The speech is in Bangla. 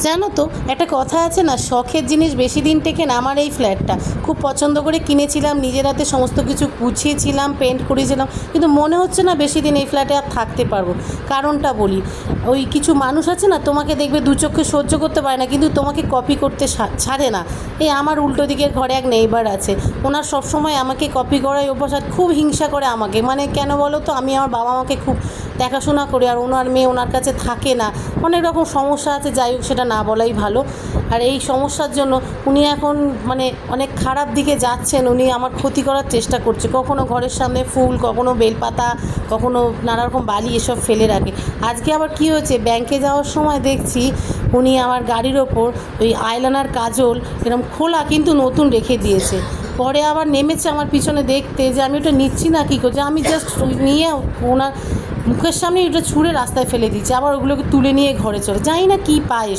জানো তো, একটা কথা আছে না, শখের জিনিস বেশি দিন টেকে না। আমার এই ফ্ল্যাটটা খুব পছন্দ করে কিনেছিলাম, নিজের হাতে সমস্ত কিছু গুছিয়েছিলাম, পেন্ট করেছিলাম, কিন্তু মনে হচ্ছে না বেশি দিন এই ফ্ল্যাটে আর থাকতে পারবো। কারণটা বলি, ওই কিছু মানুষ আছে না, তোমাকে দেখবে দু চোখে সহ্য করতে পারে না, কিন্তু তোমাকে কপি করতে ছাড়ে না। এই আমার উল্টো দিকের ঘরে এক নেইবার আছে, ওনার সবসময় আমাকে কপি করাই অভ্যাস, আর খুব হিংসা করে আমাকে। মানে কেন বলো তো, আমি আমার বাবা মাকে খুব দেখাশোনা করি, আর ওনার মেয়ে ওনার কাছে থাকে না, অনেক রকম সমস্যা আছে, যাই হোক সেটা না বলাই ভালো। আর এই সমস্যার জন্য উনি এখন মানে অনেক খারাপ দিকে যাচ্ছেন, উনি আমার ক্ষতি করার চেষ্টা করছে। কখনো ঘরের সামনে ফুল, কখনো বেলপাতা, কখনো নানা রকম বালি এসব ফেলে রাখে। আজকে আবার কি হয়েছে, ব্যাংকে যাওয়ার সময় দেখছি উনি আমার গাড়ির ওপর ওই আইলাইনার কাজল এরকম খোলা কিন্তু নতুন রেখে দিয়েছে। পরে আবার নেমেছে আমার পিছনে দেখতে যে আমি ওটা নিচ্ছি না কী করছে, আমি জাস্ট নিয়ে ওনার মুখের সামনে ওটা ছুঁড়ে রাস্তায় ফেলে দিচ্ছি, আবার ওগুলোকে তুলে নিয়ে ঘরে চলে, জানি না কী পায়।